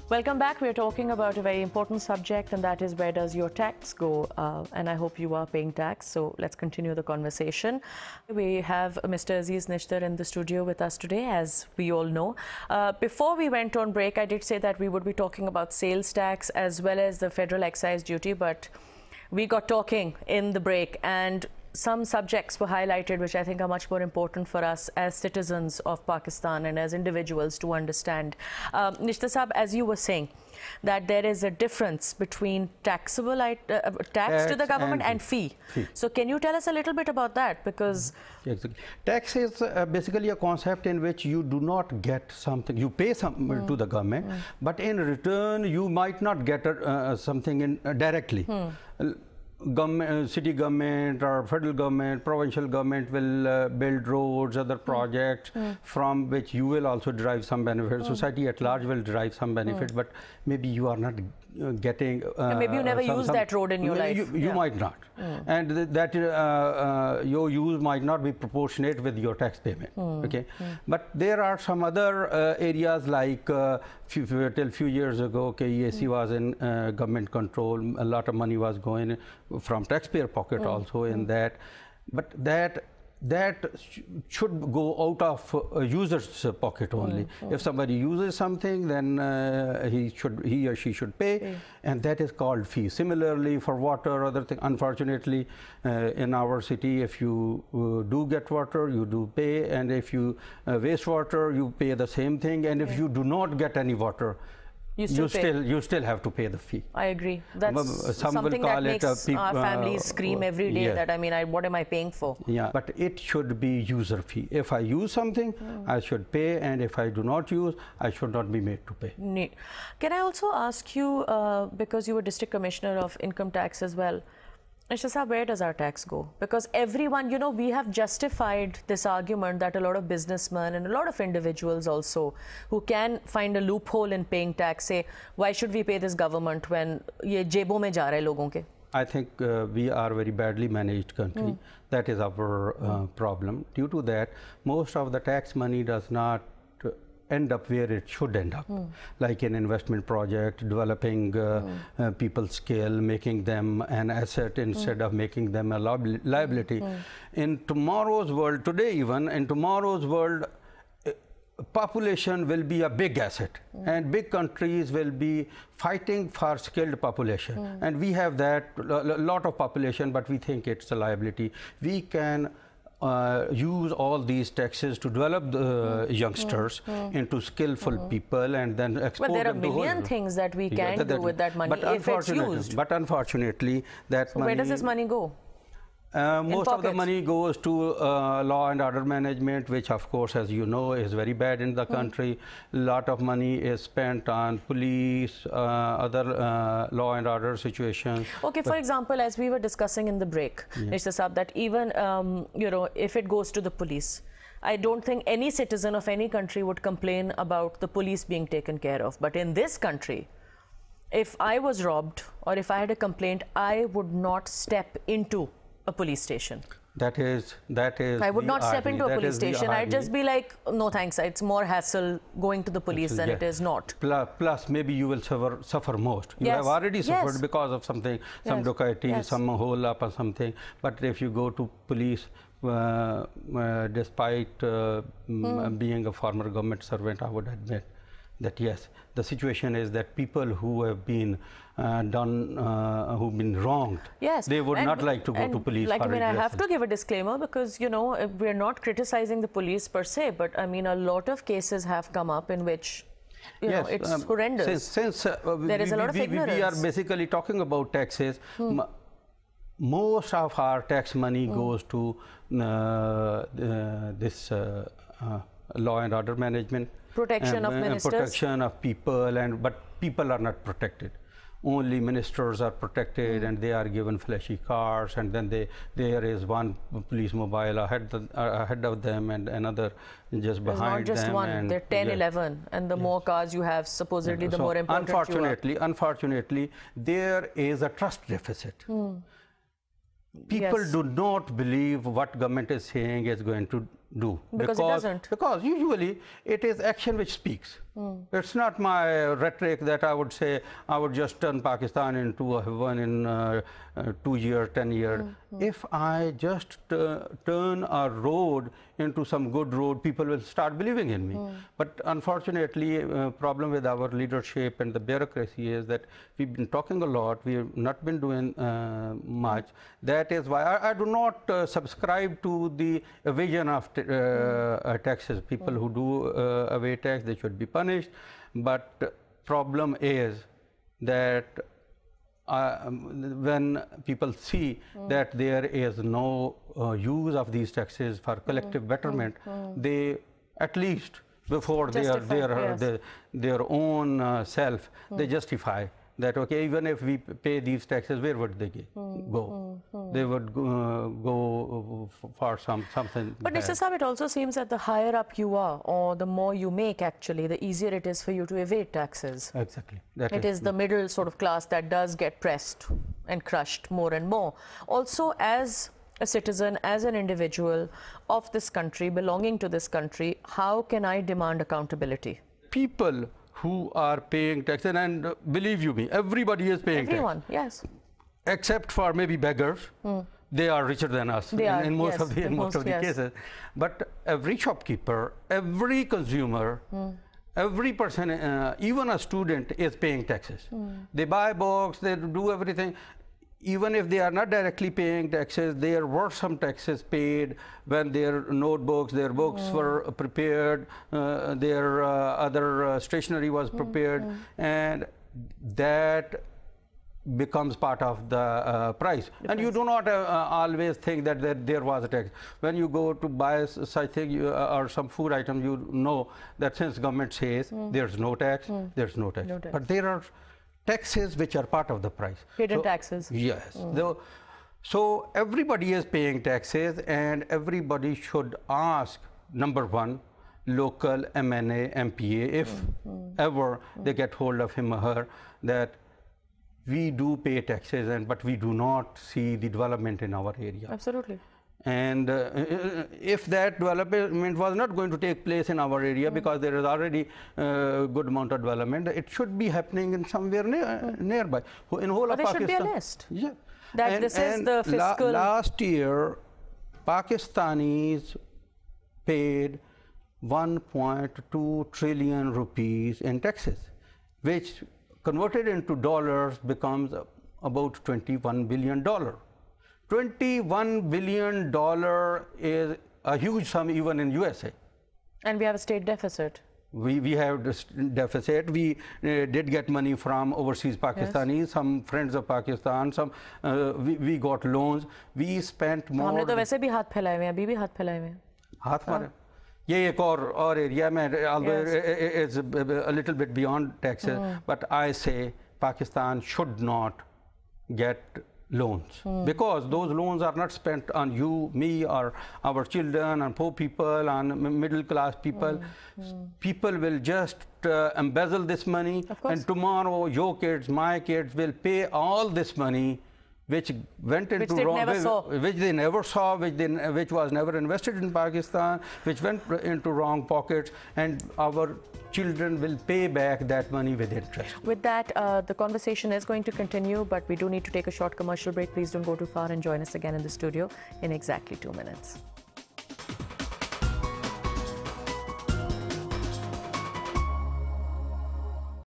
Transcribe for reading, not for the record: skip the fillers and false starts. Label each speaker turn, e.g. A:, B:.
A: Welcome back. We're talking about a very important subject, and that is where does your tax go? And I hope you are paying tax. So let's continue the conversation. We have Mr. Aziz Nishtar in the studio with us today, as we all know. Before we went on break, I did say that we would be talking about sales tax as well as the federal excise duty, but we got talking in the break, and some subjects were highlighted which I think are much more important for us as citizens of Pakistan and as individuals to understand. Nishtar Saab, as you were saying, that there is a difference between taxable tax to the government and fee. So can you tell us a little bit about that? Because
B: tax is basically a concept in which you do not get something, you pay something to the government, but in return you might not get something in directly. City government or federal government, provincial government will build roads, other projects from which you will also derive some benefit. Society at large will derive some benefit, but maybe you are not getting...
A: maybe you never use that road in your life.
B: You might not. And that your use might not be proportionate with your tax payment. Okay, but there are some other areas like till few years ago, EAC was in government control. A lot of money was going from taxpayer pocket also in that, but that should go out of a user's pocket only. If somebody uses something, then he or she should pay, and that is called fee. Similarly, for water, other thing. Unfortunately, in our city, if you do get water, you do pay, and if you waste water, you pay the same thing. And if you do not get any water, you still have to pay the fee.
A: I agree. That's something that makes our families scream every day. That I mean, what am I paying for?
B: Yeah, but it should be user fee. If I use something, I should pay, and if I do not use, I should not be made to pay.
A: Neat. Can I also ask you, because you were District Commissioner of Income Tax as well, Nishtar Saab, where does our tax go? Because everyone, you know, we have justified this argument that a lot of businessmen and a lot of individuals also who can find a loophole in paying tax say, why should we pay this government when ye jebon mein ja rahe logon ke?
B: I think we are a very badly managed country. That is our problem. Due to that, most of the tax money does not end up where it should end up, like an investment project, developing people's skill, making them an asset instead of making them a liability. In tomorrow's world, today even, in tomorrow's world, population will be a big asset, and big countries will be fighting for skilled population. And we have that, a lot of population, but we think it's a liability. We can use all these taxes to develop the youngsters into skillful people and then export them to...
A: But there are a million things that we can do with that money if it's used.
B: But unfortunately, that money...
A: Where does this money go?
B: Most of the money goes to law and order management, which of course, as you know, is very bad in the country. A lot of money is spent on police, other law and order situations.
A: Okay, for example, as we were discussing in the break, Nishtar Saab, that even, you know, if it goes to the police, I don't think any citizen of any country would complain about the police being taken care of. But in this country, if I was robbed or if I had a complaint, I would not step into a police station.
B: That is
A: I would not step into a police station. I'd just be like, no thanks, it's more hassle going to the police than it is not.
B: Plus maybe you will suffer most. You have already suffered because of something, some dukkati, some hole up or something. But if you go to police, despite being a former government servant, I would admit that yes, the situation is that people who have been who've been wronged, they would not like to go to police.
A: Like, I mean, I have to give a disclaimer because, you know, we're not criticizing the police per se, but I mean, a lot of cases have come up in which, you know, it's horrendous.
B: Since
A: there is a lot of ignorance.
B: We are basically talking about taxes. Most of our tax money goes to this law and order management,
A: protection of ministers,
B: protection of people, but people are not protected. Only ministers are protected, and they are given flashy cars, and then there is one police mobile ahead of them and another just behind them.
A: Not just one, there are 10, 11, and the more cars you have, supposedly the more important
B: Unfortunately, there is a trust deficit. People do not believe what government is saying is going to do.
A: Because it doesn't.
B: Because usually it is action which speaks. It's not my rhetoric that I would say I would just turn Pakistan into a heaven in 2 years, 10 years. If I just turn a road into some good road, people will start believing in me. But unfortunately, problem with our leadership and the bureaucracy is that we've been talking a lot, we have not been doing much. That is why I do not subscribe to the evasion of taxes. People who do evade tax, they should be punished. But problem is that when people see that there is no use of these taxes for collective betterment, they at least before their own self, they justify that, okay, even if we pay these taxes, where would they go? They would go for something.
A: But Nishtar Sahab, it also seems that the higher up you are, or the more you make actually, the easier it is for you to evade taxes.
B: Exactly.
A: It is the middle sort of class that does get pressed and crushed more and more. Also, as a citizen, as an individual of this country, belonging to this country, how can I demand accountability?
B: People who are paying taxes, and believe you me, everybody is paying
A: Everyone,
B: tax.
A: yes.
B: Except for maybe beggars. They are richer than us in most of the cases. But every shopkeeper, every consumer, every person, even a student is paying taxes. They buy books, they do everything. Even if they are not directly paying taxes, there were some taxes paid when their notebooks, their books were prepared, their other stationery was prepared, and that becomes part of the price. And you do not always think that there was a tax. When you go to buy such thing or some food item, you know that since government says there's no tax, there's no tax. But there are taxes which are part of the price.
A: Hidden taxes.
B: Yes. So everybody is paying taxes, and everybody should ask, number one, local MNA, MPA, if ever they get hold of him or her, that we do pay taxes, but we do not see the development in our area.
A: Absolutely.
B: And if that development was not going to take place in our area because there is already a good amount of development, it should be happening in somewhere nearby. In whole of Pakistan.
A: There should be a list.
B: Yeah.
A: That this is the fiscal.
B: Last year, Pakistanis paid 1.2 trillion rupees in taxes, which converted into dollars becomes about $21 billion. $21 billion is a huge sum even in USA.
A: And we have a state deficit.
B: We have this deficit. We did get money from overseas Pakistanis, yes. Some friends of Pakistan, some we got loans. We spent more.
A: हमने तो वैसे भी हाथ फैलाए हुए हैं, अभी भी हाथ फैलाए हुए हैं.
B: हाथ मारे. ये एक और area में, although it's a little bit beyond taxes, but I say Pakistan should not get loans because those loans are not spent on you, me, or our children, on poor people, on middle class people. People will just embezzle this money, and tomorrow your kids, my kids will pay all this money which went into which they never saw, which was never invested in Pakistan, which went into wrong pockets, and our children will pay back that money with interest.
A: With that, the conversation is going to continue, but we do need to take a short commercial break. Please don't go too far and join us again in the studio in exactly 2 minutes.